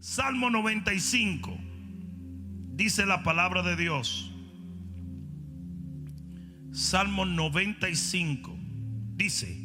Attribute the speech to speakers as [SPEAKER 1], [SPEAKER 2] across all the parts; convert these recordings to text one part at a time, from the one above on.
[SPEAKER 1] Salmo 95. Dice la palabra de Dios. Salmo 95 dice: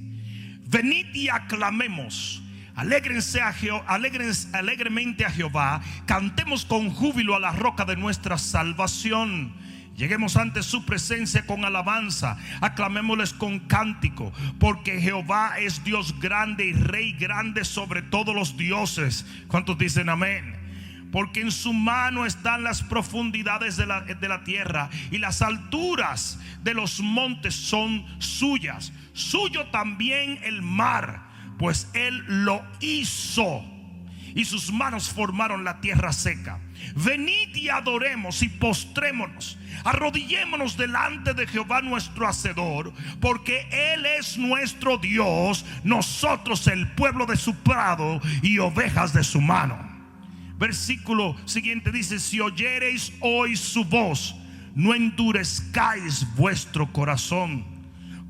[SPEAKER 1] venid y aclamemos, alegremente a Jehová, cantemos con júbilo a la roca de nuestra salvación. Lleguemos ante su presencia con alabanza, aclamémosles con cántico, porque Jehová es Dios grande y Rey grande sobre todos los dioses. ¿Cuántos dicen amén? Porque en su mano están las profundidades de la tierra, y las alturas de los montes son suyas. Suyo también el mar, pues él lo hizo, y sus manos formaron la tierra seca. Venid y adoremos y postrémonos, arrodillémonos delante de Jehová nuestro Hacedor, porque él es nuestro Dios, nosotros el pueblo de su prado y ovejas de su mano. Versículo siguiente dice: si oyereis hoy su voz, no endurezcáis vuestro corazón,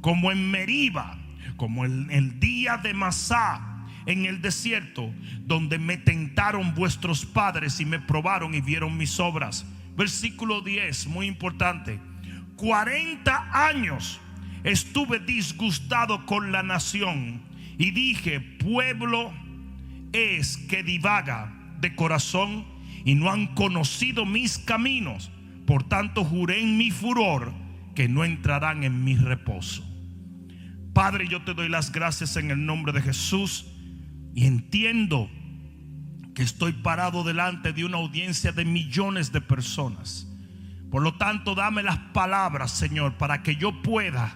[SPEAKER 1] como en Meriba, como en el día de Masá, en el desierto, donde me tentaron vuestros padres y me probaron y vieron mis obras. Versículo 10, muy importante: 40 años estuve disgustado con la nación, y dije: pueblo es que divaga de corazón, y no han conocido mis caminos. Por tanto juré en mi furor que no entrarán en mi reposo. Padre, yo te doy las gracias en el nombre de Jesús, y entiendo que estoy parado delante de una audiencia de millones de personas. Por lo tanto, dame las palabras, Señor, para que yo pueda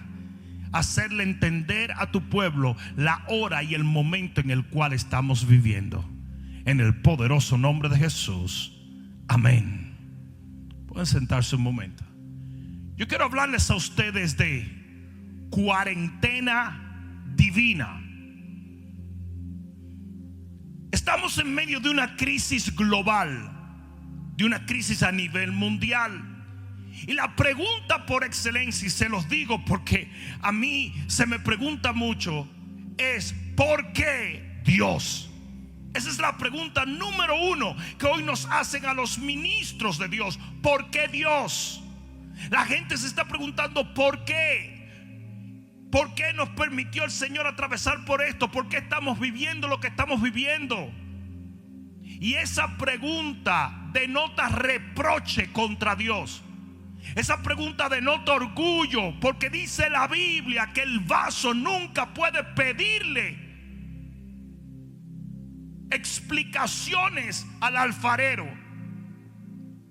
[SPEAKER 1] hacerle entender a tu pueblo la hora y el momento en el cual estamos viviendo. En el poderoso nombre de Jesús, amén. Pueden sentarse un momento. Yo quiero hablarles a ustedes de cuarentena divina. Estamos en medio de una crisis global, de una crisis a nivel mundial. Y la pregunta por excelencia, y se los digo porque a mí se me pregunta mucho, es: ¿por qué Dios? Esa es la pregunta número uno que hoy nos hacen a los ministros de Dios. ¿Por qué Dios? La gente se está preguntando ¿por qué? ¿Por qué nos permitió el Señor atravesar por esto? ¿Por qué estamos viviendo lo que estamos viviendo? Y esa pregunta denota reproche contra Dios. Esa pregunta denota orgullo, porque dice la Biblia que el vaso nunca puede pedirle explicaciones al alfarero.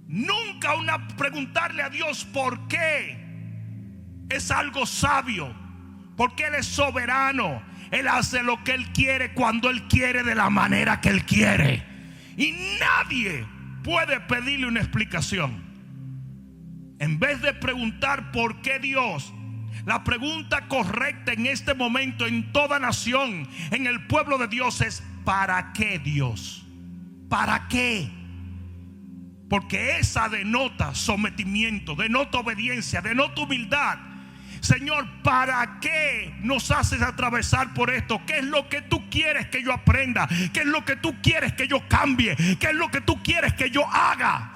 [SPEAKER 1] Nunca preguntarle a Dios por qué es algo sabio, porque Él es soberano. Él hace lo que Él quiere, cuando Él quiere, de la manera que Él quiere, y nadie puede pedirle una explicación. En vez de preguntar por qué Dios, la pregunta correcta en este momento en toda nación, en el pueblo de Dios, es: ¿para qué Dios? ¿Para qué? Porque esa denota sometimiento, denota obediencia, denota humildad. Señor, ¿para qué nos haces atravesar por esto? ¿Qué es lo que tú quieres que yo aprenda? ¿Qué es lo que tú quieres que yo cambie? ¿Qué es lo que tú quieres que yo haga?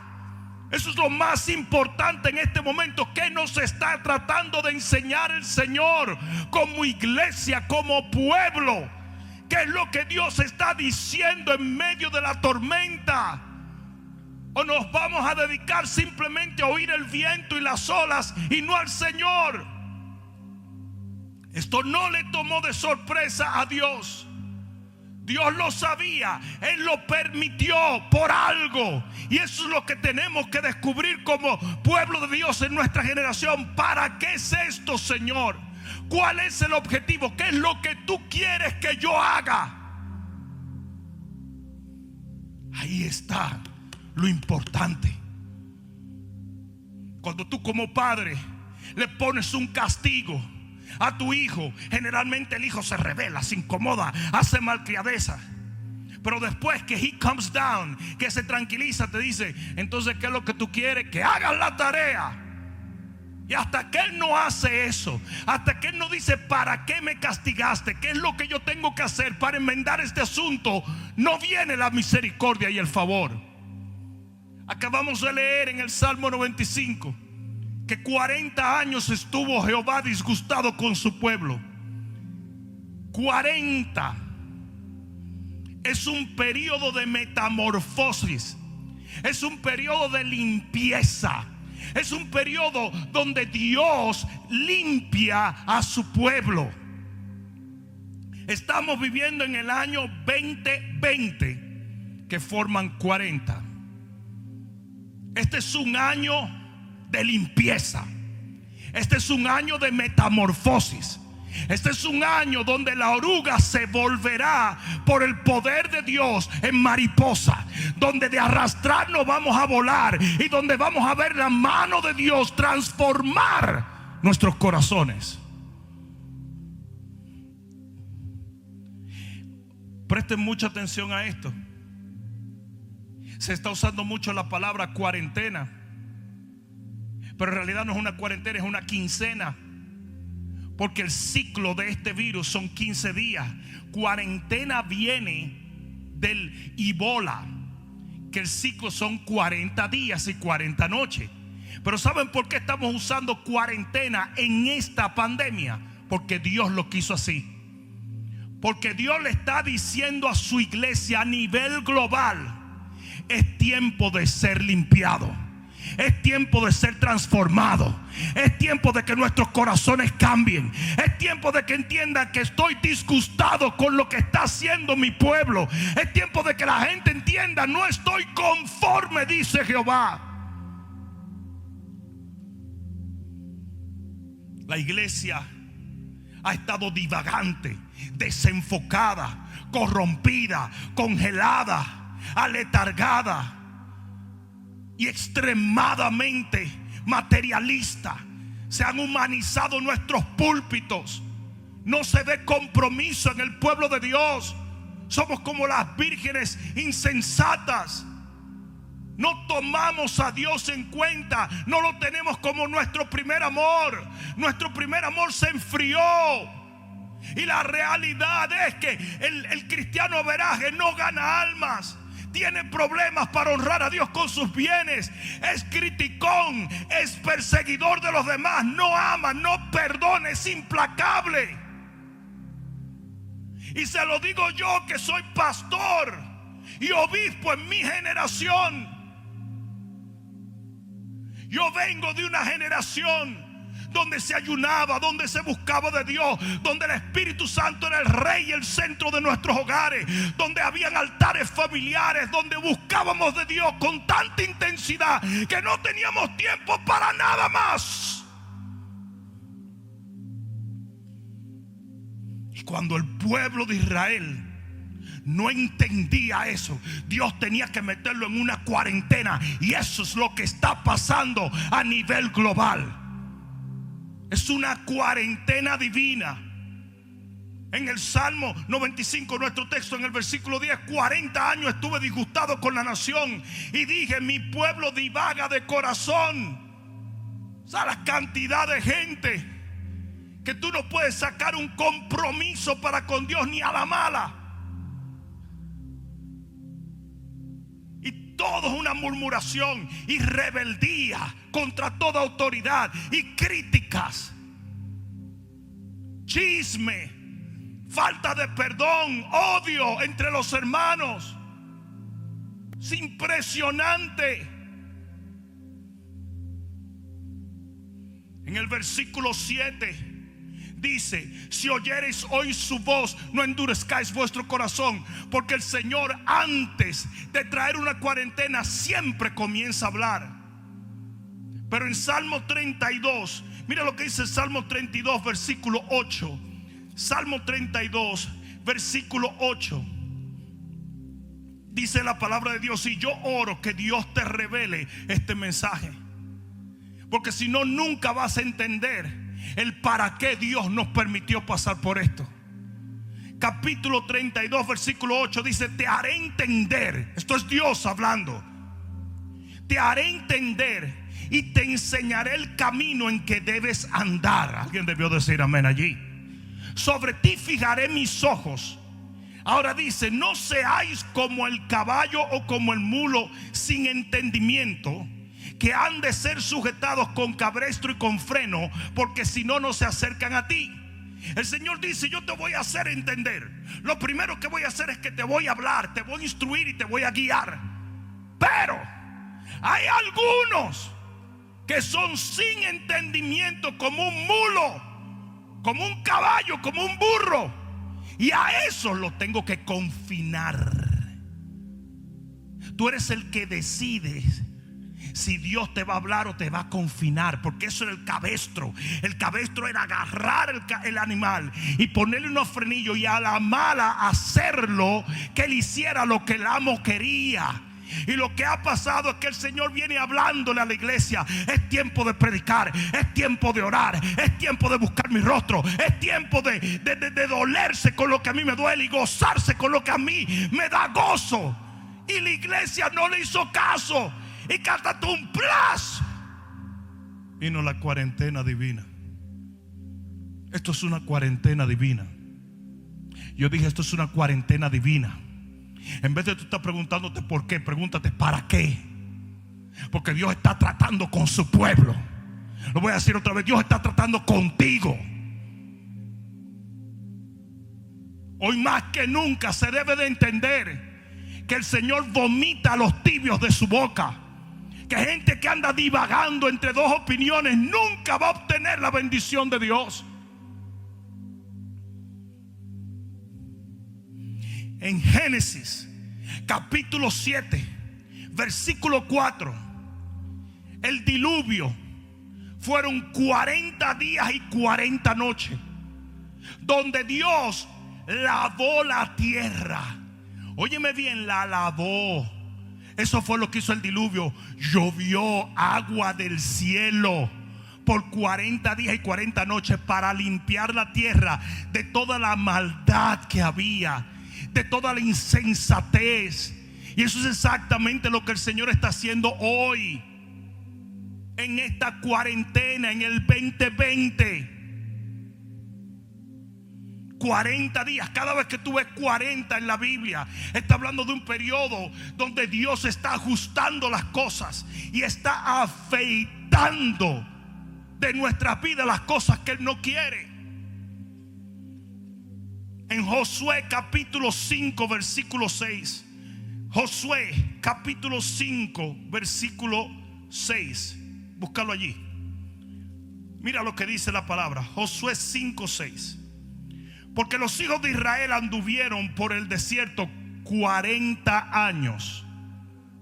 [SPEAKER 1] Eso es lo más importante en este momento. ¿Qué nos está tratando de enseñar el Señor como iglesia, como pueblo? ¿Qué es lo que Dios está diciendo en medio de la tormenta? ¿O nos vamos a dedicar simplemente a oír el viento y las olas y no al Señor? Esto no le tomó de sorpresa a Dios. Dios lo sabía, Él lo permitió por algo. Y eso es lo que tenemos que descubrir como pueblo de Dios en nuestra generación. ¿Para qué es esto, Señor? ¿Cuál es el objetivo? ¿Qué es lo que tú quieres que yo haga? Ahí está lo importante. Cuando tú como padre le pones un castigo a tu hijo, generalmente el hijo se rebela, se incomoda, hace malcriadeza. Pero después que he comes down, que se tranquiliza, te dice: entonces, ¿qué es lo que tú quieres? Que hagas la tarea. Y hasta que Él no hace eso, hasta que Él no dice ¿para qué me castigaste? ¿Qué es lo que yo tengo que hacer para enmendar este asunto? No viene la misericordia y el favor. Acabamos de leer en el Salmo 95 que 40 años estuvo Jehová disgustado con su pueblo. 40 es un periodo de metamorfosis, es un periodo de limpieza, es un periodo donde Dios limpia a su pueblo. Estamos viviendo en el año 2020, que forman 40. Este es un año de limpieza. Este es un año de metamorfosis. Este es un año donde la oruga se volverá por el poder de Dios en mariposa, donde de arrastrarnos vamos a volar y donde vamos a ver la mano de Dios transformar nuestros corazones. Presten mucha atención a esto. Se está usando mucho la palabra cuarentena, pero en realidad no es una cuarentena, es una quincena. Porque el ciclo de este virus son 15 días. Cuarentena viene del Ebola, que el ciclo son 40 días y 40 noches. Pero ¿saben por qué estamos usando cuarentena en esta pandemia? Porque Dios lo quiso así. Porque Dios le está diciendo a su iglesia a nivel global: es tiempo de ser limpiado. Es tiempo de ser transformado. Es tiempo de que nuestros corazones cambien. Es tiempo de que entiendan que estoy disgustado con lo que está haciendo mi pueblo. Es tiempo de que la gente entienda: no estoy conforme, dice Jehová. La iglesia ha estado divagante, desenfocada, corrompida, congelada, aletargada y extremadamente materialista. Se han humanizado nuestros púlpitos. No se ve compromiso en el pueblo de Dios. Somos como las vírgenes insensatas. No tomamos a Dios en cuenta. No lo tenemos como nuestro primer amor. Nuestro primer amor se enfrió. Y la realidad es que el cristiano veraje no gana almas. Tiene problemas para honrar a Dios con sus bienes. Es criticón, es perseguidor de los demás. No ama, no perdona, es implacable. Y se lo digo yo, que soy pastor y obispo en mi generación. Yo vengo de una generación donde se ayunaba, donde se buscaba de Dios, donde el Espíritu Santo era el rey y el centro de nuestros hogares, donde habían altares familiares, donde buscábamos de Dios con tanta intensidad que no teníamos tiempo para nada más. Y cuando el pueblo de Israel no entendía eso, Dios tenía que meterlo en una cuarentena. Y eso es lo que está pasando a nivel global. Es una cuarentena divina. En el Salmo 95, nuestro texto, en el versículo 10: 40 años estuve disgustado con la nación y dije: mi pueblo divaga de corazón. O sea, la cantidad de gente que tú no puedes sacar un compromiso para con Dios ni a la mala. Todo es una murmuración y rebeldía contra toda autoridad, y críticas, chisme, falta de perdón, odio entre los hermanos. Es impresionante. En el versículo 7 dice: si oyereis hoy su voz, no endurezcáis vuestro corazón, porque el Señor, antes de traer una cuarentena, siempre comienza a hablar. Pero en Salmo 32, mira lo que dice el Salmo 32, versículo 8. Salmo 32, versículo 8. Dice la palabra de Dios: y yo oro que Dios te revele este mensaje, porque si no, nunca vas a entender el para qué Dios nos permitió pasar por esto. Capítulo 32, versículo 8 dice: te haré entender. Esto es Dios hablando. Te haré entender y te enseñaré el camino en que debes andar. Alguien debió decir amén allí. Sobre ti fijaré mis ojos. Ahora dice: no seáis como el caballo o como el mulo sin entendimiento, que han de ser sujetados con cabestro y con freno, porque si no, no se acercan a ti. El Señor dice: yo te voy a hacer entender. Lo primero que voy a hacer es que te voy a hablar, te voy a instruir y te voy a guiar. Pero hay algunos que son sin entendimiento, como un mulo, como un caballo, como un burro. Y a esos los tengo que confinar. Tú eres el que decide si Dios te va a hablar o te va a confinar, porque eso era el cabestro. El cabestro era agarrar el animal y ponerle unos frenillos, y a la mala hacerlo que él hiciera lo que el amo quería. Y lo que ha pasado es que el Señor viene hablándole a la iglesia: es tiempo de predicar, es tiempo de orar, es tiempo de buscar mi rostro, es tiempo de dolerse con lo que a mí me duele y gozarse con lo que a mí me da gozo. Y la iglesia no le hizo caso, y cántate un plus. Vino la cuarentena divina. Esto es una cuarentena divina. Yo dije: esto es una cuarentena divina. En vez de tú estar preguntándote por qué, pregúntate para qué. Porque Dios está tratando con su pueblo. Lo voy a decir otra vez: Dios está tratando contigo. Hoy más que nunca se debe de entender que el Señor vomita a los tibios de su boca. Que gente que anda divagando entre dos opiniones nunca va a obtener la bendición de Dios. En Génesis capítulo 7 versículo 4, el diluvio fueron 40 días y 40 noches donde Dios lavó la tierra. Óyeme bien, la lavó. Eso fue lo que hizo el diluvio. Llovió agua del cielo por 40 días y 40 noches para limpiar la tierra de toda la maldad que había, de toda la insensatez. Y eso es exactamente lo que el Señor está haciendo hoy, en esta cuarentena, en el 2020. 40 días. Cada vez que tú ves 40 en la Biblia, está hablando de un periodo donde Dios está ajustando las cosas y está afeitando de nuestras vidas las cosas que Él no quiere. En Josué capítulo 5 versículo 6. Josué capítulo 5 versículo 6. Búscalo allí. Mira lo que dice la palabra. Josué 5, 6. Porque los hijos de Israel anduvieron por el desierto 40 años.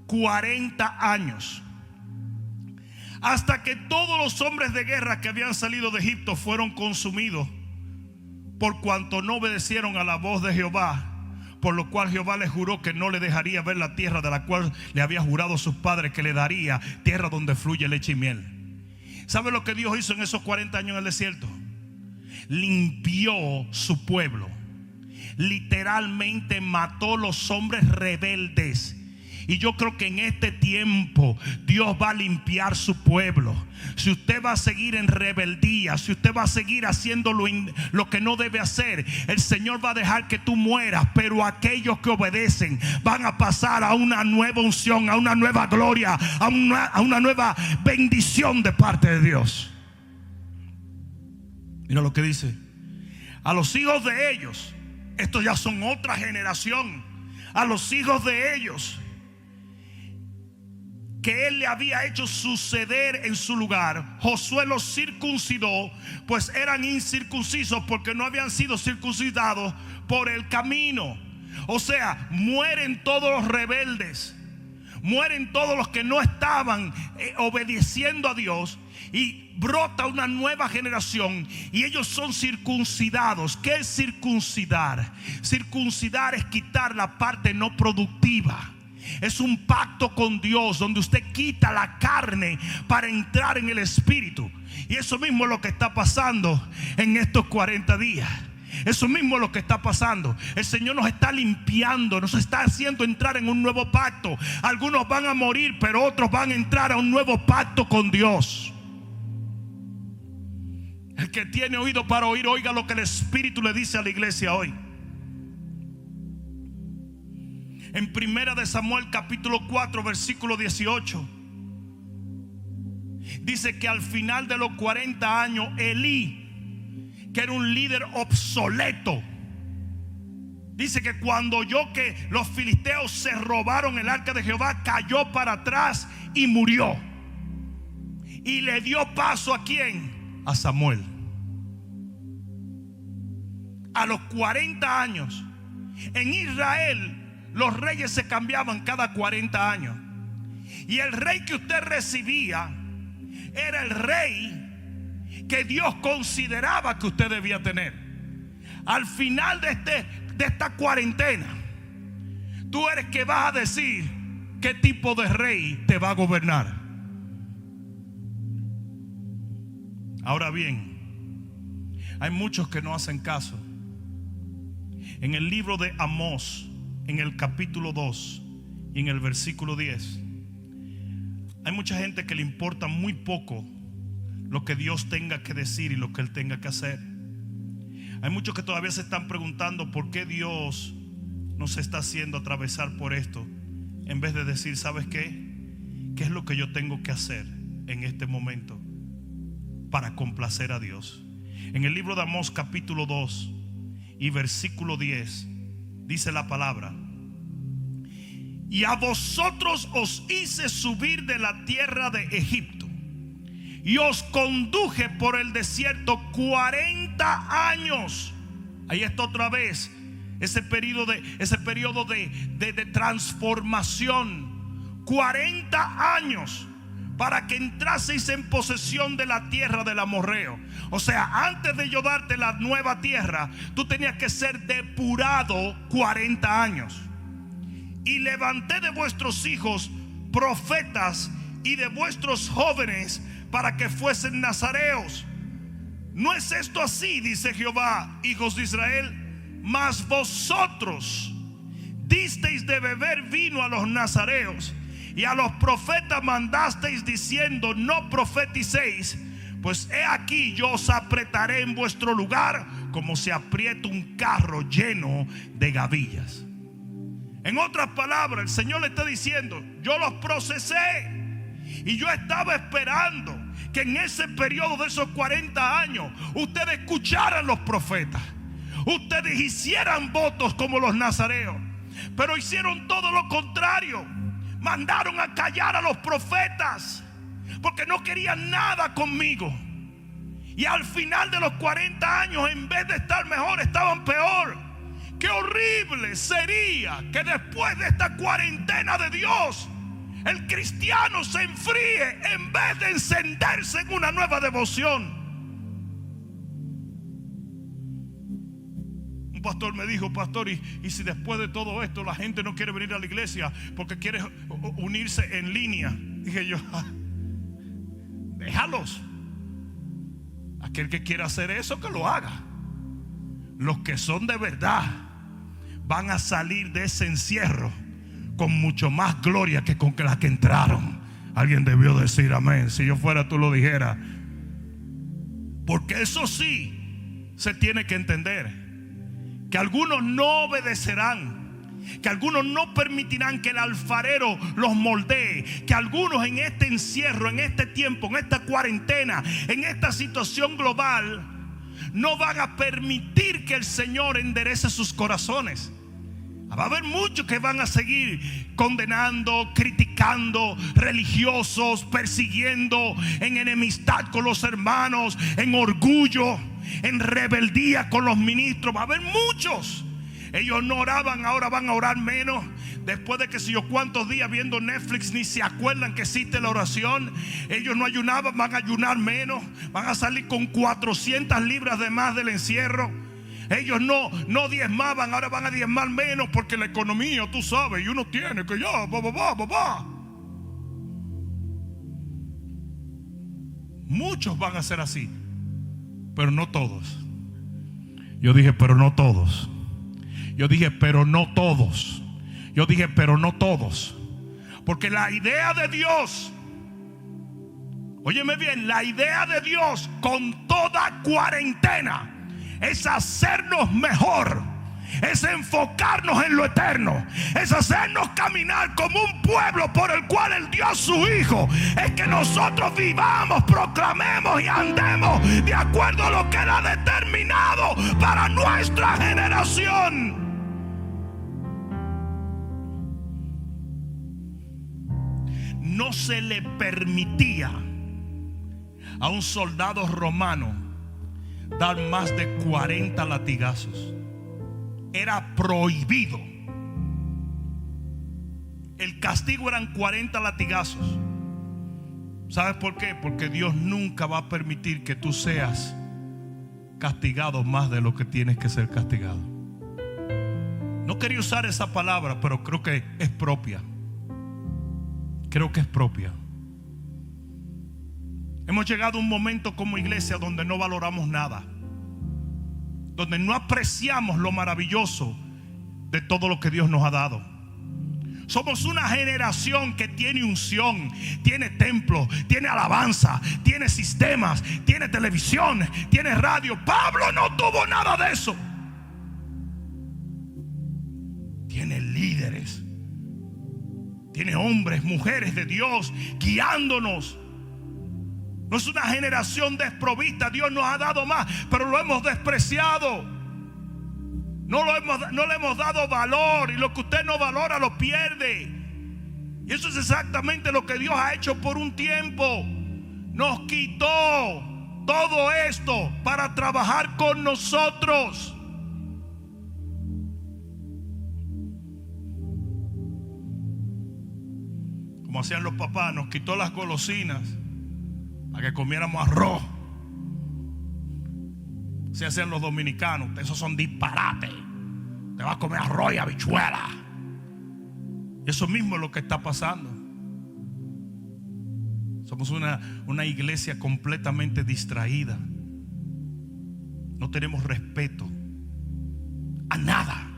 [SPEAKER 1] 40 años. Hasta que todos los hombres de guerra que habían salido de Egipto fueron consumidos, por cuanto no obedecieron a la voz de Jehová. Por lo cual Jehová les juró que no le dejaría ver la tierra de la cual le había jurado a sus padres que le daría, tierra donde fluye leche y miel. ¿Sabe lo que Dios hizo en esos 40 años en el desierto? Limpió su pueblo. Literalmente mató los hombres rebeldes. Y yo creo que en este tiempo Dios va a limpiar su pueblo. Si usted va a seguir en rebeldía, si usted va a seguir haciendo lo que no debe hacer, el Señor va a dejar que tú mueras. Pero aquellos que obedecen van a pasar a una nueva unción, a una nueva gloria, a una nueva bendición de parte de Dios. Mira lo que dice: a los hijos de ellos, estos ya son otra generación, a los hijos de ellos que Él le había hecho suceder en su lugar, Josué los circuncidó, pues eran incircuncisos porque no habían sido circuncidados por el camino. O sea, mueren todos los rebeldes, mueren todos los que no estaban obedeciendo a Dios, y brota una nueva generación y ellos son circuncidados. ¿Qué es circuncidar? Circuncidar es quitar la parte no productiva. Es un pacto con Dios donde usted quita la carne para entrar en el espíritu. Y eso mismo es lo que está pasando en estos 40 días. Eso mismo es lo que está pasando. El Señor nos está limpiando, nos está haciendo entrar en un nuevo pacto. Algunos van a morir, pero otros van a entrar a un nuevo pacto con Dios. El que tiene oído para oír, oiga lo que el Espíritu le dice a la iglesia hoy. En 1 de Samuel capítulo 4 versículo 18 dice que al final de los 40 años Elí, que era un líder obsoleto, dice que cuando oyó que los filisteos se robaron el arca de Jehová, cayó para atrás y murió. Y le dio paso ¿a quién? A Samuel. A los 40 años. En Israel los reyes se cambiaban cada 40 años. Y el rey que usted recibía era el rey que Dios consideraba que usted debía tener. Al final de esta cuarentena, tú eres que vas a decir qué tipo de rey te va a gobernar. Ahora bien, hay muchos que no hacen caso. En el libro de Amós, en el capítulo 2 y en el versículo 10, hay mucha gente que le importa muy poco lo que Dios tenga que decir y lo que Él tenga que hacer. Hay muchos que todavía se están preguntando por qué Dios nos está haciendo atravesar por esto, en vez de decir, ¿sabes qué? ¿Qué es lo que yo tengo que hacer en este momento para complacer a Dios? En el libro de Amós capítulo 2 y versículo 10 dice la palabra: y a vosotros os hice subir de la tierra de Egipto y os conduje por el desierto 40 años. Ahí está otra vez ese periodo de transformación. 40 años para que entraseis en posesión de la tierra del amorreo. O sea, antes de yo darte la nueva tierra, tú tenías que ser depurado 40 años. Y levanté de vuestros hijos profetas y de vuestros jóvenes para que fuesen nazareos. ¿No es esto así? Dice Jehová, hijos de Israel. Mas vosotros disteis de beber vino a los nazareos, y a los profetas mandasteis diciendo: no profeticéis, pues he aquí yo os apretaré en vuestro lugar como se aprieta un carro lleno de gavillas. En otras palabras, el Señor le está diciendo: yo los procesé y yo estaba esperando que en ese periodo de esos 40 años ustedes escucharan los profetas, ustedes hicieran votos como los nazareos, pero hicieron todo lo contrario. Mandaron a callar a los profetas porque no querían nada conmigo. Y al final de los 40 años, en vez de estar mejor, estaban peor. Qué horrible sería que después de esta cuarentena de Dios, el cristiano se enfríe en vez de encenderse en una nueva devoción. Un pastor me dijo: pastor, ¿y si después de todo esto la gente no quiere venir a la iglesia porque quiere unirse en línea? Dije yo: déjalos. Aquel que quiera hacer eso, que lo haga. Los que son de verdad van a salir de ese encierro con mucho más gloria que con la que entraron. Alguien debió decir amén. Si yo fuera, tú lo dijeras. Porque eso sí se tiene que entender, que algunos no obedecerán, que algunos no permitirán que el alfarero los moldee, que algunos en este encierro, en este tiempo, en esta cuarentena, en esta situación global, no van a permitir que el Señor enderece sus corazones. Va a haber muchos que van a seguir condenando, criticando, religiosos, persiguiendo, en enemistad con los hermanos, en orgullo, en rebeldía con los ministros. Va a haber muchos. Ellos no oraban, ahora van a orar menos. Después de que si yo cuántos días viendo Netflix ni se acuerdan que existe la oración. Ellos no ayunaban, van a ayunar menos. Van a salir con 400 libras de más del encierro. Ellos no diezmaban, ahora van a diezmar menos porque la economía, tú sabes, y uno tiene que ya, Muchos van a ser así, pero no todos. Yo dije, pero no todos. Yo dije, pero no todos. Yo dije, pero no todos. Porque la idea de Dios, óyeme bien, la idea de Dios con toda cuarentena es hacernos mejor, es enfocarnos en lo eterno, es hacernos caminar como un pueblo por el cual Él dio a su Hijo. Es que nosotros vivamos, proclamemos y andemos de acuerdo a lo que Él ha determinado para nuestra generación. No se le permitía a un soldado romano dar más de 40 latigazos. Era prohibido. El castigo eran 40 latigazos. ¿Sabes por qué? Porque Dios nunca va a permitir que tú seas castigado más de lo que tienes que ser castigado. No quería usar esa palabra, pero creo que es propia. Creo que es propia. Hemos llegado a un momento como iglesia donde no valoramos nada, donde no apreciamos lo maravilloso de todo lo que Dios nos ha dado. Somos una generación que tiene unción, tiene templo, tiene alabanza, tiene sistemas, tiene televisión, tiene radio. Pablo no tuvo nada de eso. Tiene líderes, tiene hombres, mujeres de Dios guiándonos. No es una generación desprovista. Dios nos ha dado más, pero lo hemos despreciado. No le hemos dado valor, y lo que usted no valora lo pierde. Y eso es exactamente lo que Dios ha hecho por un tiempo. Nos quitó todo esto para trabajar con nosotros. Como hacían los papás, nos quitó las golosinas para que comiéramos arroz. Se hacían los dominicanos. Esos son disparates. Te vas a comer arroz y habichuela. Eso mismo es lo que está pasando. Somos una iglesia completamente distraída. No tenemos respeto a nada.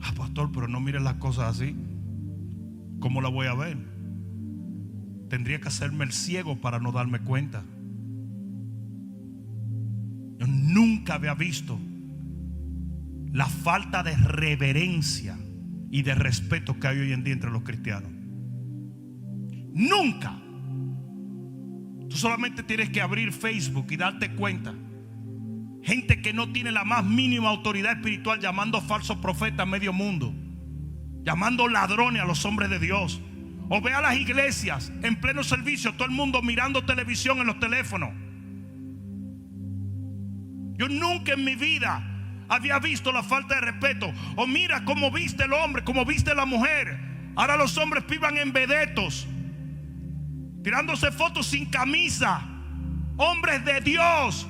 [SPEAKER 1] Ah, pastor, pero no mires las cosas así. ¿Cómo la voy a ver? Tendría que hacerme el ciego para no darme cuenta. Yo nunca había visto la falta de reverencia y de respeto que hay hoy en día entre los cristianos. Nunca. Tú solamente tienes que abrir Facebook y darte cuenta. Gente que no tiene la más mínima autoridad espiritual, llamando falsos profetas a medio mundo, llamando ladrones a los hombres de Dios. O ve a las iglesias en pleno servicio, todo el mundo mirando televisión en los teléfonos. Yo nunca en mi vida había visto la falta de respeto. O mira cómo viste el hombre, cómo viste la mujer. Ahora los hombres vivan en vedetos, tirándose fotos sin camisa. Hombres de Dios,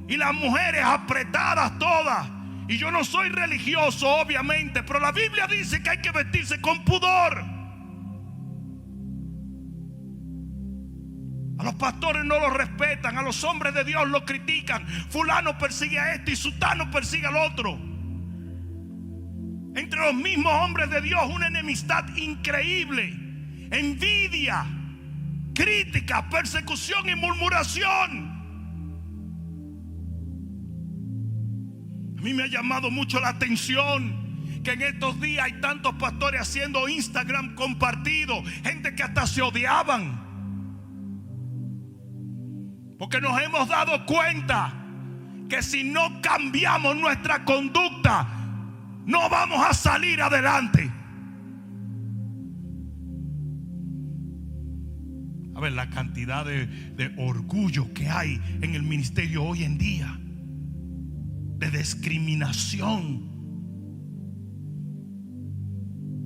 [SPEAKER 1] y las mujeres apretadas todas. Y yo no soy religioso, obviamente, pero la Biblia dice que hay que vestirse con pudor. A los pastores no los respetan, a los hombres de Dios los critican. Fulano persigue a este y sutano persigue al otro. Entre los mismos hombres de Dios una enemistad increíble, envidia, crítica, persecución y murmuración. A mí me ha llamado mucho la atención que en estos días hay tantos pastores haciendo Instagram compartido, gente que hasta se odiaban. Porque nos hemos dado cuenta que si no cambiamos nuestra conducta, no vamos a salir adelante. A ver, la cantidad de orgullo que hay en el ministerio hoy en día, de discriminación.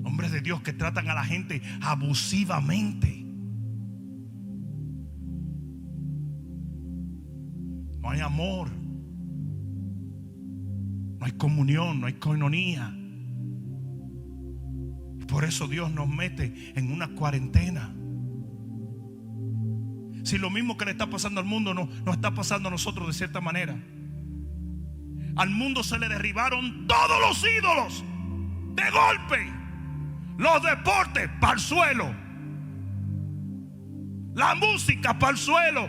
[SPEAKER 1] Hombres de Dios que tratan a la gente abusivamente. No hay amor, no hay comunión, no hay coinonía. Por eso Dios nos mete en una cuarentena. Si lo mismo que le está pasando al mundo nos está pasando a nosotros de cierta manera. Al mundo se le derribaron todos los ídolos de golpe. Los deportes para el suelo, la música para el suelo,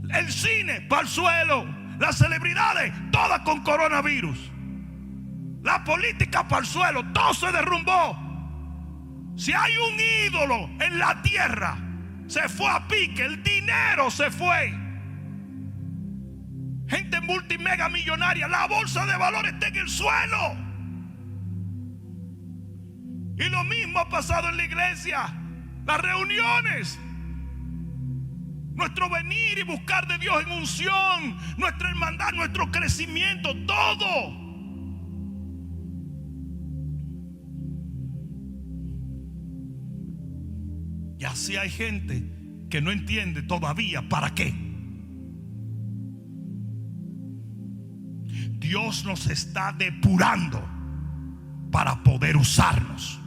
[SPEAKER 1] el cine para el suelo, las celebridades todas con coronavirus, la política para el suelo, todo se derrumbó. Si hay un ídolo en la tierra, se fue a pique, el dinero se fue. Gente multimega millonaria, la bolsa de valores está en el suelo. Y lo mismo ha pasado en la iglesia. Las reuniones, nuestro venir y buscar de Dios en unción, nuestra hermandad, nuestro crecimiento, todo. Y así hay gente que no entiende todavía para qué. Dios nos está depurando para poder usarnos.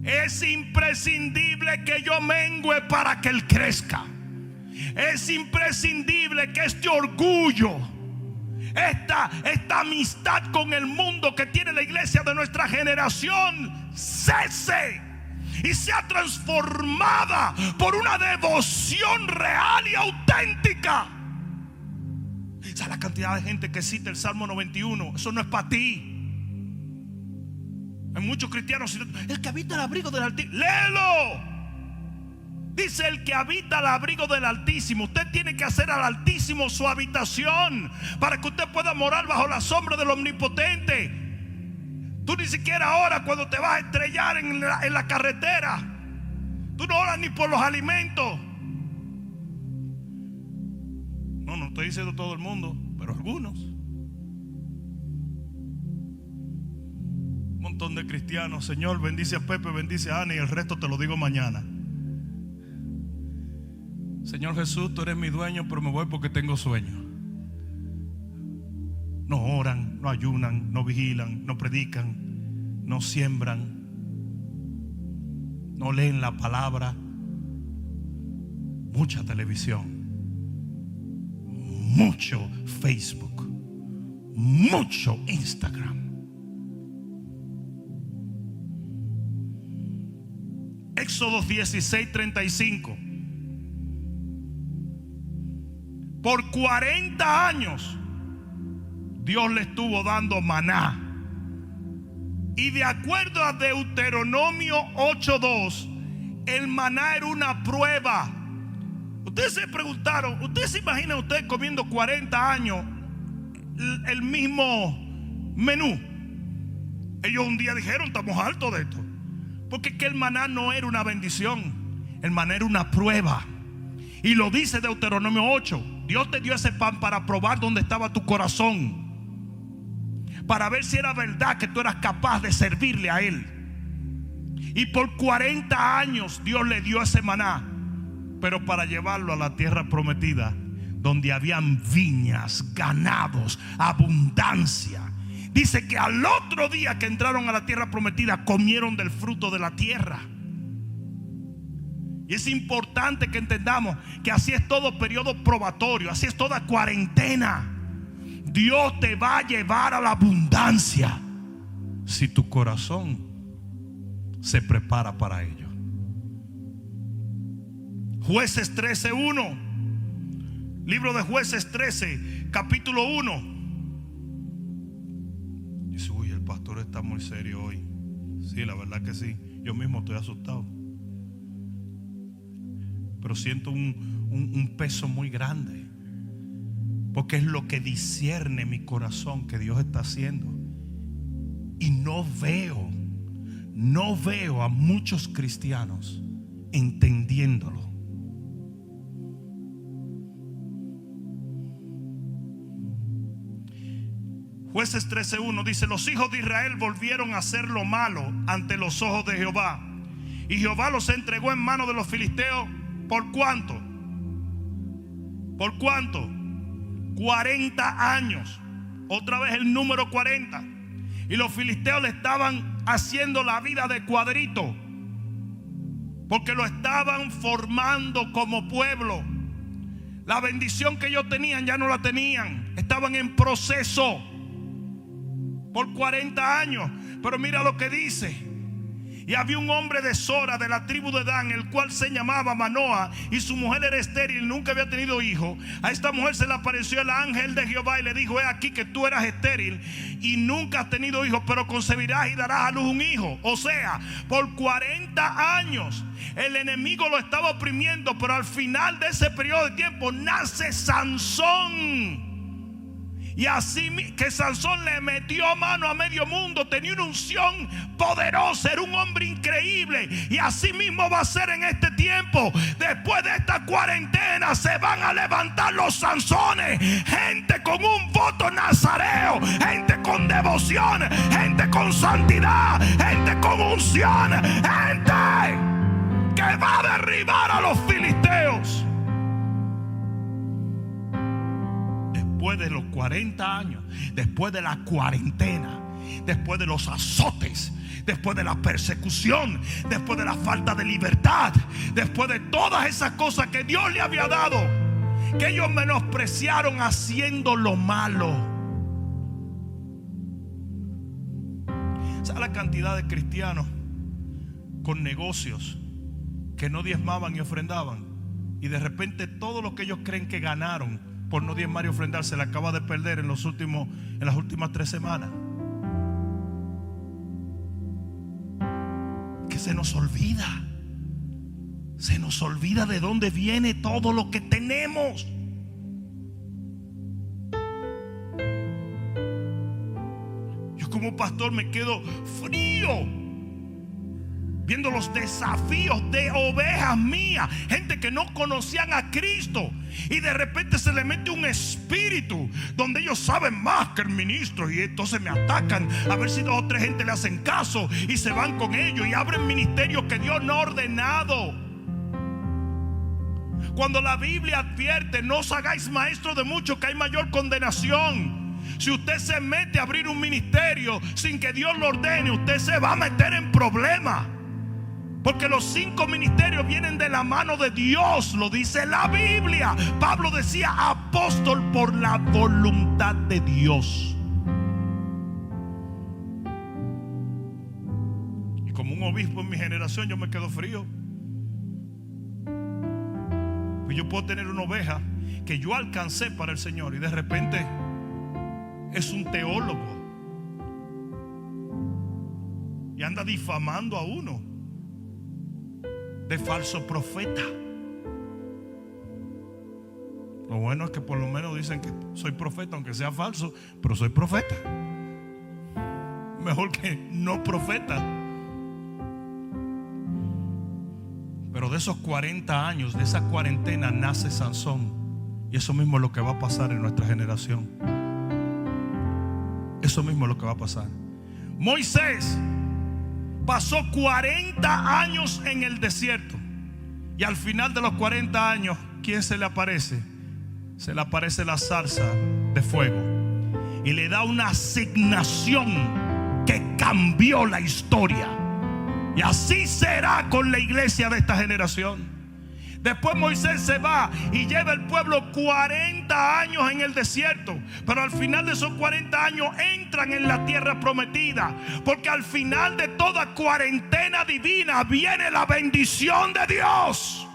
[SPEAKER 1] Es imprescindible que yo mengue para que Él crezca. Es imprescindible que este orgullo, esta amistad con el mundo que tiene la iglesia de nuestra generación cese y sea transformada por una devoción real y auténtica. O sea, la cantidad de gente que cita el Salmo 91, eso no es para ti. Hay muchos cristianos, el que habita el abrigo del Altísimo. Léelo. Dice el que habita el abrigo del Altísimo. Usted tiene que hacer al Altísimo su habitación para que usted pueda morar bajo la sombra del Omnipotente. Tú ni siquiera oras cuando te vas a estrellar en la carretera. Tú no oras ni por los alimentos. No estoy diciendo todo el mundo, pero algunos. Un montón de cristianos. Señor, bendice a Pepe, bendice a Ana, y el resto te lo digo mañana. Señor Jesús, tú eres mi dueño, pero me voy porque tengo sueño. No oran, no ayunan, no vigilan, no predican, no siembran, no leen la palabra. Mucha televisión, mucho Facebook, mucho Instagram. Éxodo 16:35. Por 40 años Dios le estuvo dando maná. Y de acuerdo a Deuteronomio 8:2, el maná era una prueba. Ustedes se preguntaron, ¿ustedes se imaginan ustedes comiendo 40 años el mismo menú? Ellos un día dijeron, estamos hartos de esto. Porque es que el maná no era una bendición, el maná era una prueba. Y lo dice Deuteronomio 8. Dios te dio ese pan para probar dónde estaba tu corazón, para ver si era verdad que tú eras capaz de servirle a Él. Y por 40 años Dios le dio ese maná, pero para llevarlo a la tierra prometida, donde habían viñas, ganados, abundancia. Dice que al otro día que entraron a la tierra prometida, comieron del fruto de la tierra. Y es importante que entendamos que así es todo periodo probatorio, así es toda cuarentena. Dios te va a llevar a la abundancia si tu corazón se prepara para ello. Jueces 13:1. Libro de Jueces 13, capítulo 1. Dice, uy, el pastor está muy serio hoy. Sí, la verdad que sí. Yo mismo estoy asustado. Pero siento un peso muy grande, porque es lo que discierne mi corazón que Dios está haciendo. Y no veo a muchos cristianos entendiéndolo. Jueces 13:1 dice: los hijos de Israel volvieron a hacer lo malo ante los ojos de Jehová, y Jehová los entregó en manos de los filisteos. ¿Por cuánto? ¿Por cuánto? 40 años. Otra vez el número 40. Y los filisteos le estaban haciendo la vida de cuadrito. porque lo estaban formando como pueblo. La bendición que ellos tenían ya no la tenían. Estaban en proceso por 40 años. Pero mira lo que dice. Y había un hombre de Sora, de la tribu de Dan, el cual se llamaba Manoa, y su mujer era estéril, nunca había tenido hijo. A esta mujer se le apareció el ángel de Jehová y le dijo: he aquí que tú eras estéril y nunca has tenido hijo, pero concebirás y darás a luz un hijo. O sea, por 40 años el enemigo lo estaba oprimiendo, pero al final de ese periodo de tiempo nace Sansón. Y así que Sansón le metió mano a medio mundo. Tenía una unción poderosa, era un hombre increíble. Y así mismo va a ser en este tiempo. Después de esta cuarentena se van a levantar los Sansones. Gente con un voto nazareo, gente con devoción, gente con santidad, gente con unción, gente que va a derribar a los filisteos. Después de los 40 años, después de la cuarentena, después de los azotes, después de la persecución, después de la falta de libertad, después de todas esas cosas que Dios le había dado, que ellos menospreciaron haciendo lo malo. ¿Sabe la cantidad de cristianos con negocios que no diezmaban y ofrendaban? Y de repente todo lo que ellos creen que ganaron por no diezmar y ofrendar se le acaba de perder en las últimas 3 semanas. Que se nos olvida de dónde viene todo lo que tenemos. Yo como pastor me quedo frío viendo los desafíos de ovejas mías, gente que no conocían a Cristo, y de repente se le mete un espíritu donde ellos saben más que el ministro, y entonces me atacan a ver si 2 o 3 gente le hacen caso y se van con ellos y abren ministerios que Dios no ha ordenado. Cuando la Biblia advierte: no os hagáis maestros de muchos, que hay mayor condenación. Si usted se mete a abrir un ministerio sin que Dios lo ordene, usted se va a meter en problemas. Porque los 5 ministerios vienen de la mano de Dios, lo dice la Biblia. Pablo decía: apóstol por la voluntad de Dios. Y como un obispo en mi generación, yo me quedo frío. Pues yo puedo tener una oveja que yo alcancé para el Señor y de repente es un teólogo y anda difamando a uno de falso profeta. Lo bueno es que por lo menos dicen que soy profeta, aunque sea falso, pero soy profeta. Mejor que no profeta. Pero de esos 40 años, de esa cuarentena, nace Sansón. Y eso mismo es lo que va a pasar en nuestra generación. Eso mismo es lo que va a pasar. Moisés pasó 40 años en el desierto. Y al final de los 40 años, ¿quién se le aparece? Se le aparece la zarza de fuego. Y le da una asignación que cambió la historia. Y así será con la iglesia de esta generación. Después Moisés se va y lleva el pueblo 40 años en el desierto. Pero al final de esos 40 años entran en la tierra prometida. Porque al final de toda cuarentena divina viene la bendición de Dios.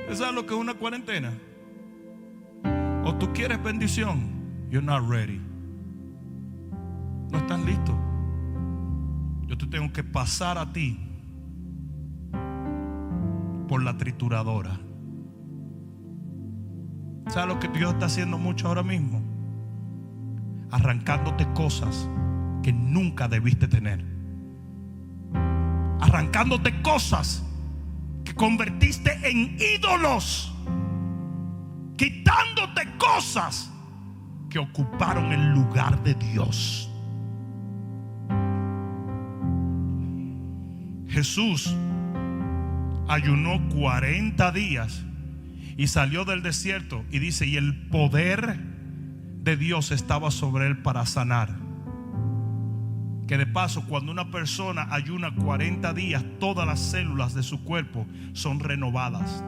[SPEAKER 1] ¿Usted sabe lo que es una cuarentena? O tú quieres bendición, you're not ready. No estás listo. Yo te tengo que pasar a ti por la trituradora. ¿Sabes lo que Dios está haciendo mucho ahora mismo? Arrancándote cosas que nunca debiste tener. Arrancándote cosas que convertiste en ídolos. Quitándote cosas que ocuparon el lugar de Dios. Jesús ayunó 40 días y salió del desierto, y dice: y el poder de Dios estaba sobre él para sanar. Que de paso, cuando una persona ayuna 40 días, todas las células de su cuerpo son renovadas.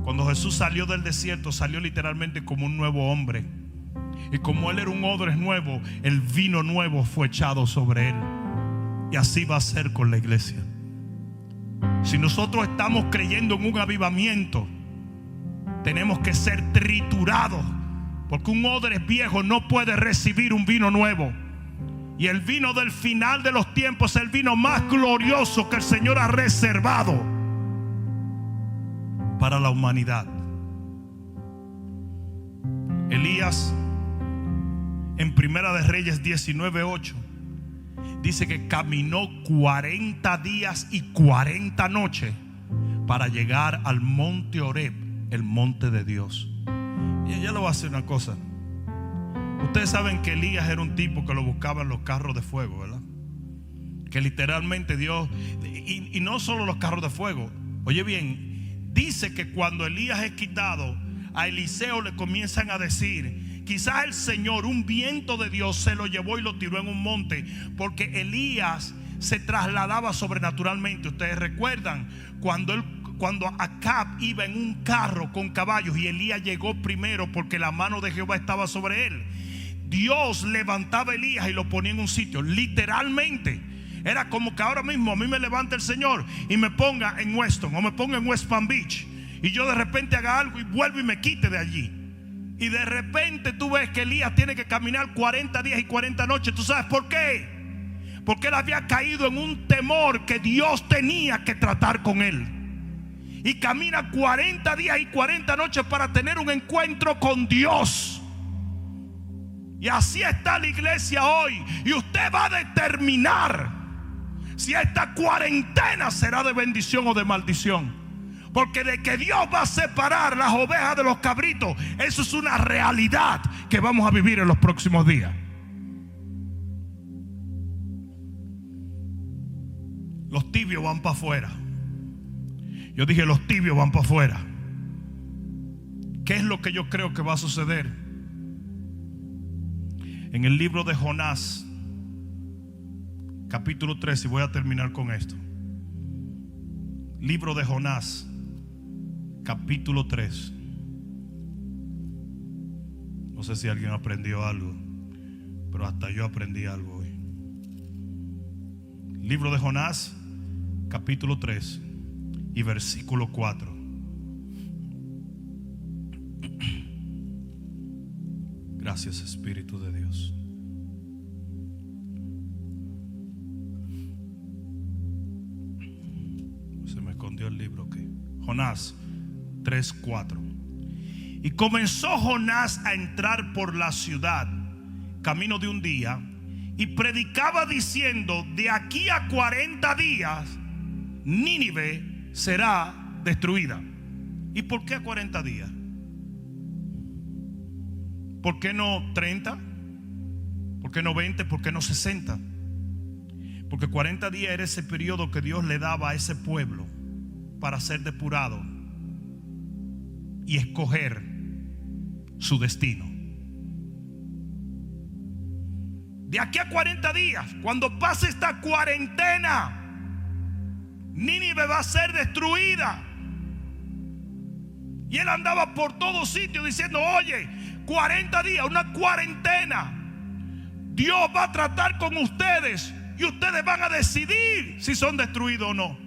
[SPEAKER 1] Cuando Jesús salió del desierto, salió literalmente como un nuevo hombre. Y como él era un odre nuevo, el vino nuevo fue echado sobre él. Y así va a ser con la iglesia. Si nosotros estamos creyendo en un avivamiento, tenemos que ser triturados, porque un odre viejo no puede recibir un vino nuevo. Y el vino del final de los tiempos es el vino más glorioso que el Señor ha reservado para la humanidad. Elías, en Primera de Reyes 19:8, dice que caminó 40 días y 40 noches para llegar al monte Horeb, el monte de Dios. Y ya le voy a hacer una cosa. Ustedes saben que Elías era un tipo que lo buscaba en los carros de fuego, ¿verdad? Que literalmente Dios, y no solo los carros de fuego. Oye bien, dice que cuando Elías es quitado, a Eliseo le comienzan a decir: quizás el Señor, un viento de Dios, se lo llevó y lo tiró en un monte, porque Elías se trasladaba sobrenaturalmente. Ustedes recuerdan cuando Acab iba en un carro con caballos y Elías llegó primero porque la mano de Jehová estaba sobre él. Dios levantaba a Elías y lo ponía en un sitio. Literalmente era como que ahora mismo a mí me levanta el Señor y me ponga en Weston o me ponga en West Palm Beach, y yo de repente haga algo y vuelvo y me quite de allí. Y de repente tú ves que Elías tiene que caminar 40 días y 40 noches. ¿Tú sabes por qué? Porque él había caído en un temor que Dios tenía que tratar con él. Y camina 40 días y 40 noches para tener un encuentro con Dios. Y así está la iglesia hoy. Y usted va a determinar si esta cuarentena será de bendición o de maldición. Porque de que Dios va a separar las ovejas de los cabritos, eso es una realidad que vamos a vivir en los próximos días. Los tibios van para afuera. Yo dije, los tibios van para afuera. ¿Qué es lo que yo creo que va a suceder? En el libro de Jonás, capítulo 3, y voy a terminar con esto. Libro de Jonás, capítulo 3. No sé si alguien aprendió algo, pero hasta yo aprendí algo hoy. Libro de Jonás, capítulo 3 y versículo 4. Gracias, Espíritu de Dios. Se me escondió el libro aquí. Jonás 3:4. Y comenzó Jonás a entrar por la ciudad, camino de un día, y predicaba diciendo: de aquí a 40 días Nínive será destruida. ¿Y por qué 40 días? ¿Por qué no 30? ¿Por qué no 20? ¿Por qué no 60? Porque 40 días era ese periodo que Dios le daba a ese pueblo para ser depurado y escoger su destino. De aquí a 40 días, cuando pase esta cuarentena, Nínive va a ser destruida. Y él andaba por todos sitios diciendo: oye, 40 días, una cuarentena. Dios va a tratar con ustedes y ustedes van a decidir si son destruidos o no.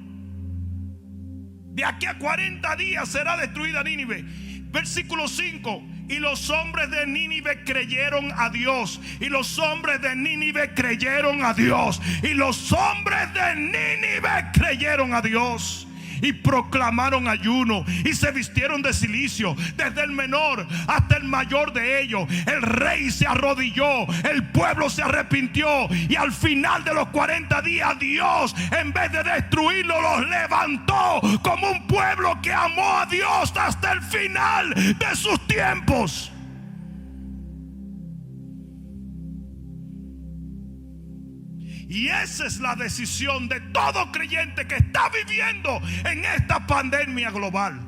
[SPEAKER 1] De aquí a 40 días será destruida Nínive. Versículo 5. Y los hombres de Nínive creyeron a Dios. Y los hombres de Nínive creyeron a Dios. Y los hombres de Nínive creyeron a Dios. Y proclamaron ayuno y se vistieron de cilicio, desde el menor hasta el mayor de ellos. El rey se arrodilló, el pueblo se arrepintió, y al final de los 40 días Dios, en vez de destruirlo, los levantó como un pueblo que amó a Dios hasta el final de sus tiempos. Y esa es la decisión de todo creyente que está viviendo en esta pandemia global.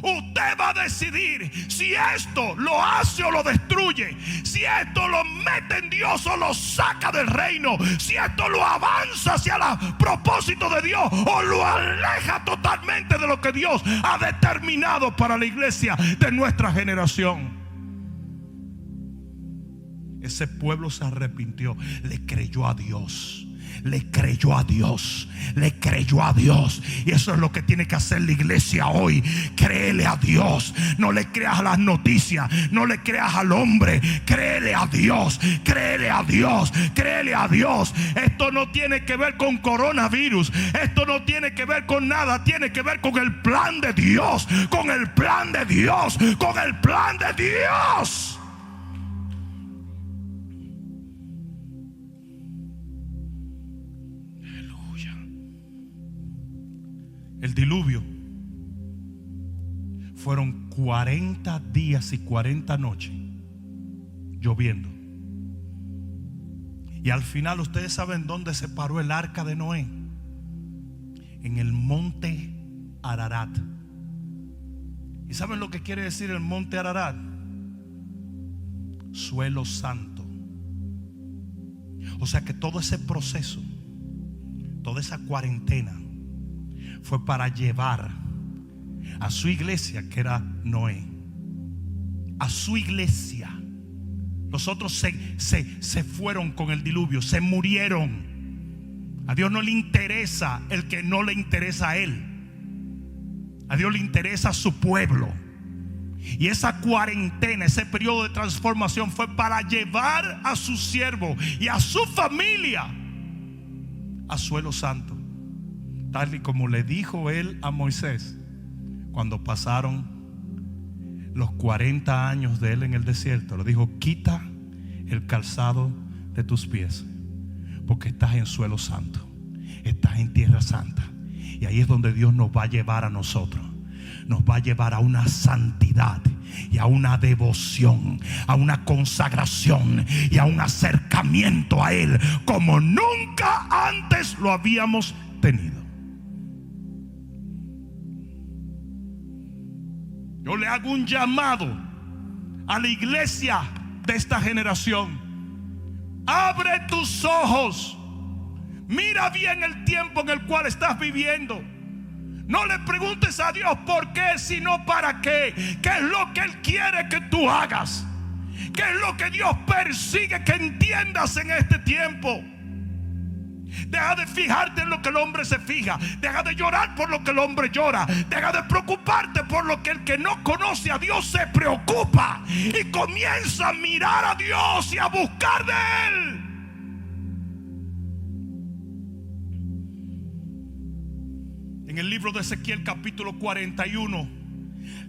[SPEAKER 1] Usted va a decidir si esto lo hace o lo destruye, si esto lo mete en Dios o lo saca del reino, si esto lo avanza hacia el propósito de Dios o lo aleja totalmente de lo que Dios ha determinado para la iglesia de nuestra generación. Ese pueblo se arrepintió, le creyó a Dios. Le creyó a Dios, le creyó a Dios. Y eso es lo que tiene que hacer la iglesia hoy. Créele a Dios. No le creas a las noticias, no le creas al hombre. Créele a Dios, créele a Dios, créele a Dios. Esto no tiene que ver con coronavirus, esto no tiene que ver con nada. Tiene que ver con el plan de Dios, con el plan de Dios, con el plan de Dios. El diluvio fueron 40 días y 40 noches lloviendo. Y al final, ustedes saben dónde se paró el arca de Noé. En el monte Ararat. ¿Y saben lo que quiere decir el monte Ararat? Suelo santo. O sea que todo ese proceso, toda esa cuarentena, fue para llevar a su iglesia, que era Noé, a su iglesia. Los otros se fueron con el diluvio, se murieron. A Dios no le interesa el que no le interesa a Él. A Dios le interesa a su pueblo. Y esa cuarentena, ese periodo de transformación, fue para llevar a su siervo y a su familia a suelo santo. Tal y como le dijo él a Moisés cuando pasaron los 40 años de él en el desierto. Le dijo: quita el calzado de tus pies, porque estás en suelo santo, estás en tierra santa. Y ahí es donde Dios nos va a llevar a nosotros. Nos va a llevar a una santidad y a una devoción, a una consagración y a un acercamiento a Él como nunca antes lo habíamos tenido. Yo le hago un llamado a la iglesia de esta generación. Abre tus ojos. Mira bien el tiempo en el cual estás viviendo. No le preguntes a Dios por qué, sino para qué. ¿Qué es lo que Él quiere que tú hagas? ¿Qué es lo que Dios persigue que entiendas en este tiempo? Deja de fijarte en lo que el hombre se fija. Deja de llorar por lo que el hombre llora. Deja de preocuparte por lo que el que no conoce a Dios se preocupa. Y comienza a mirar a Dios y a buscar de Él. En el libro de Ezequiel capítulo 41,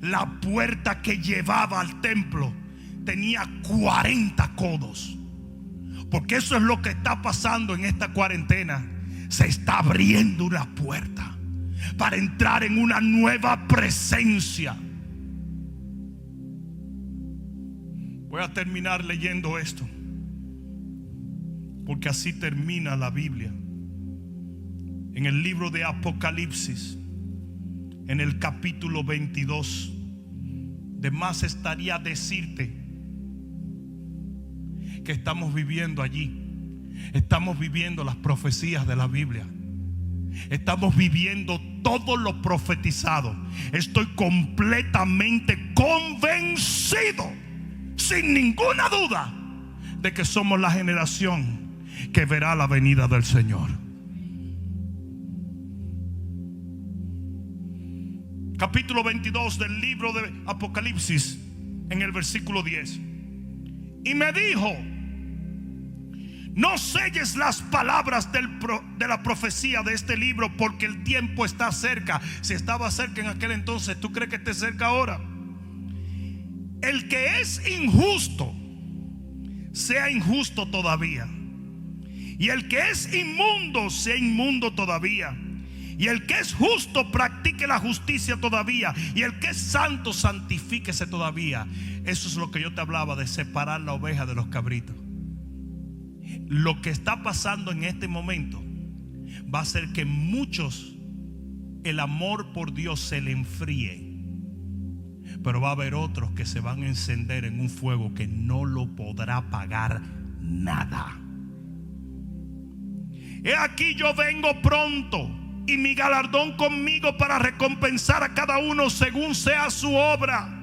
[SPEAKER 1] la puerta que llevaba al templo tenía 40 codos. Porque eso es lo que está pasando en esta cuarentena. Se está abriendo una puerta para entrar en una nueva presencia. Voy a terminar leyendo esto, porque así termina la Biblia. En el libro de Apocalipsis, en el capítulo 22, de más estaría decirte que estamos viviendo allí. Estamos viviendo las profecías de la Biblia. Estamos viviendo todo lo profetizado. Estoy completamente convencido, sin ninguna duda, de que somos la generación que verá la venida del Señor. Capítulo 22 del libro de Apocalipsis, en el versículo 10. Y me dijo: no selles las palabras de la profecía de este libro, porque el tiempo está cerca. Si estaba cerca en aquel entonces, ¿tú crees que esté cerca ahora? El que es injusto sea injusto todavía, y el que es inmundo sea inmundo todavía, y el que es justo practique la justicia todavía, y el que es santo santifíquese todavía. Eso es lo que yo te hablaba, de separar la oveja de los cabritos. Lo que está pasando en este momento va a hacer que muchos el amor por Dios se le enfríe. Pero va a haber otros que se van a encender en un fuego que no lo podrá apagar nada. He aquí yo vengo pronto, y mi galardón conmigo para recompensar a cada uno según sea su obra.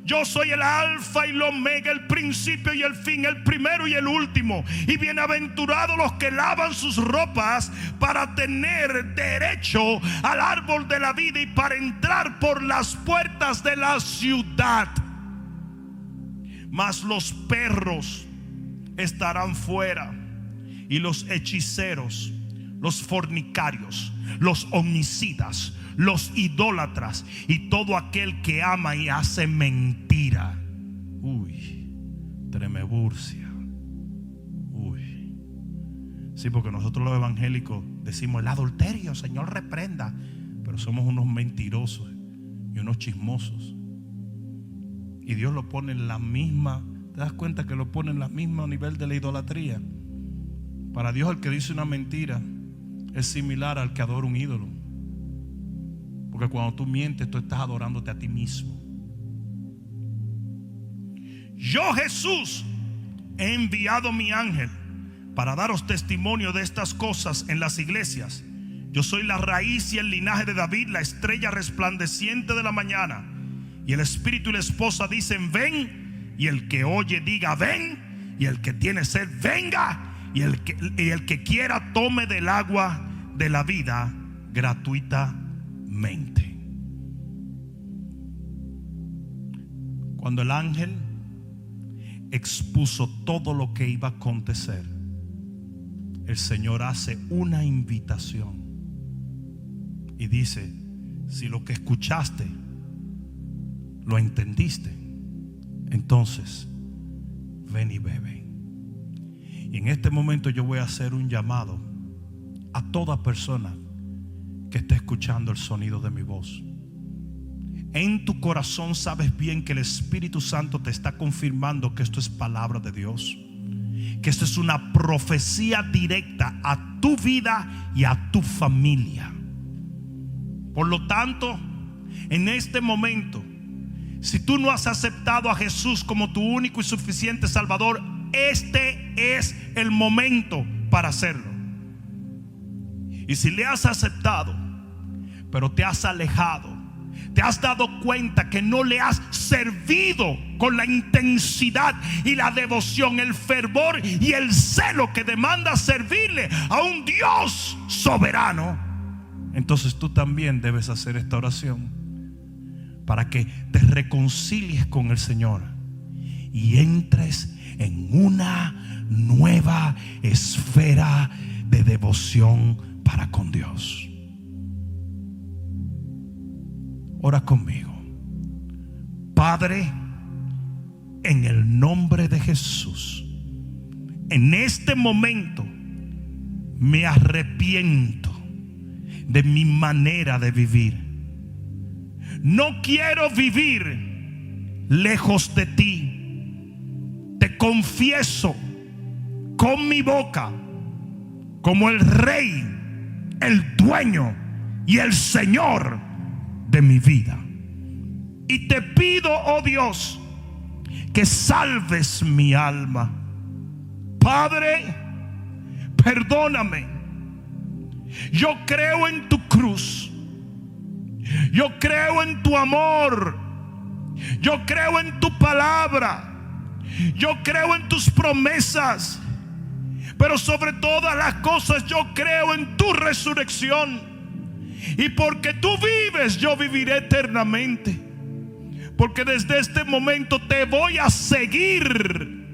[SPEAKER 1] Yo soy el alfa y el omega, el principio y el fin, el primero y el último. Y bienaventurados los que lavan sus ropas para tener derecho al árbol de la vida y para entrar por las puertas de la ciudad. Mas los perros estarán fuera, y los hechiceros, los fornicarios, los homicidas, los idólatras y todo aquel que ama y hace mentira. Tremeburcia. Sí, porque nosotros los evangélicos decimos el adulterio, Señor reprenda, pero somos unos mentirosos y unos chismosos. Y Dios lo pone en la misma. ¿Te das cuenta que lo pone en el mismo nivel de la idolatría? Para Dios, el que dice una mentira es similar al que adora un ídolo. Porque cuando tú mientes, tú estás adorándote a ti mismo. Yo, Jesús, he enviado mi ángel para daros testimonio de estas cosas en las iglesias. Yo soy la raíz y el linaje de David, la estrella resplandeciente de la mañana. Y el espíritu y la esposa dicen ven, y el que oye diga ven, y el que tiene sed venga, y el que quiera tome del agua de la vida gratuitamente. Cuando el ángel expuso todo lo que iba a acontecer, el Señor hace una invitación y dice: si lo que escuchaste lo entendiste, entonces ven y bebe. Y en este momento yo voy a hacer un llamado a toda persona que esté escuchando el sonido de mi voz. En tu corazón sabes bien que el Espíritu Santo te está confirmando que esto es palabra de Dios, que esto es una profecía directa a tu vida y a tu familia. Por lo tanto, en este momento, si tú no has aceptado a Jesús como tu único y suficiente Salvador, este es el momento para hacerlo. Y si le has aceptado, pero te has alejado, te has dado cuenta que no le has servido con la intensidad y la devoción, el fervor y el celo que demanda servirle a un Dios soberano, entonces tú también debes hacer esta oración para que te reconcilies con el Señor y entres en una nueva esfera de devoción para con Dios. Ora conmigo. Padre, en el nombre de Jesús, en este momento me arrepiento de mi manera de vivir. No quiero vivir lejos de ti. Te confieso con mi boca como el Rey, el dueño y el Señor de mi vida. Y te pido, oh Dios, que salves mi alma. Padre, perdóname. Yo creo en tu cruz. Yo creo en tu amor. Yo creo en tu palabra. Yo creo en tus promesas. Pero sobre todas las cosas yo creo en tu resurrección. Y porque tú vives, yo viviré eternamente. Porque desde este momento te voy a seguir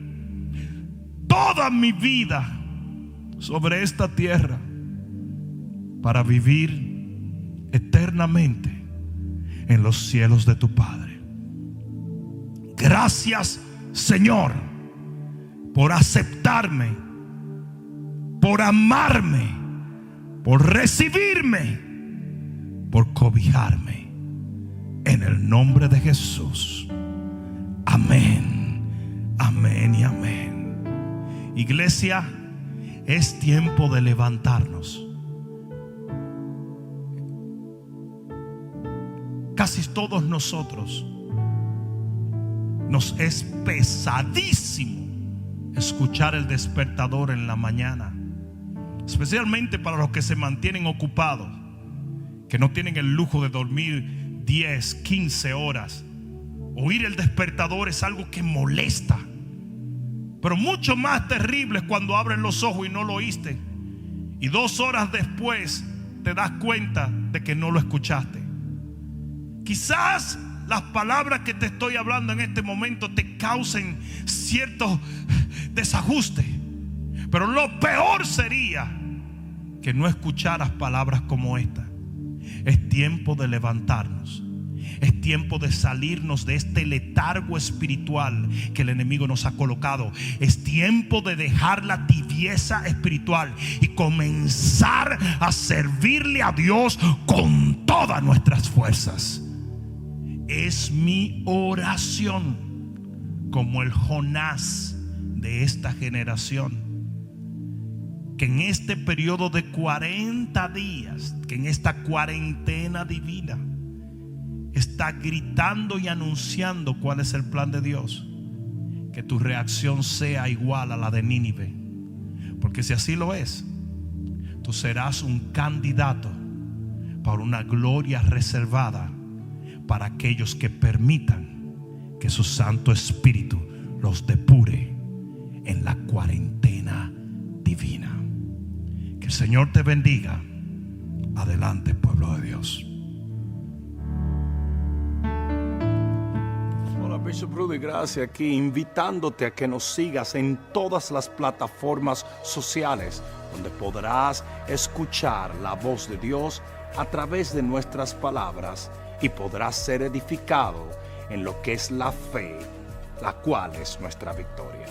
[SPEAKER 1] toda mi vida sobre esta tierra para vivir eternamente en los cielos de tu Padre. Gracias, Señor, por aceptarme, por amarme, por recibirme, por cobijarme. En el nombre de Jesús. Amén, amén y amén. Iglesia, es tiempo de levantarnos. Casi todos nosotros Nos es pesadísimo escuchar el despertador en la mañana, especialmente para los que se mantienen ocupados, que no tienen el lujo de dormir 10, 15 horas. Oír el despertador es algo que molesta. Pero mucho más terrible es cuando abres los ojos y no lo oíste, y 2 horas después te das cuenta de que no lo escuchaste. Quizás las palabras que te estoy hablando en este momento te causen cierto desajuste, pero lo peor sería que no escucharas palabras como esta. Es tiempo de levantarnos. Es tiempo de salirnos de este letargo espiritual que el enemigo nos ha colocado. Es tiempo de dejar la tibieza espiritual y comenzar a servirle a Dios con todas nuestras fuerzas. Es mi oración, como el Jonás de esta generación, que en este periodo de 40 días, que en esta cuarentena divina, está gritando y anunciando cuál es el plan de Dios. Que tu reacción sea igual a la de Nínive, porque si así lo es, tú serás un candidato para una gloria reservada para aquellos que permitan que su Santo Espíritu los depure en la cuarentena divina. Que el Señor te bendiga. Adelante, pueblo de Dios.
[SPEAKER 2] Bishop Rudy Gracia aquí, invitándote a que nos sigas en todas las plataformas sociales, donde podrás escuchar la voz de Dios a través de nuestras palabras y podrás ser edificado en lo que es la fe, la cual es nuestra victoria.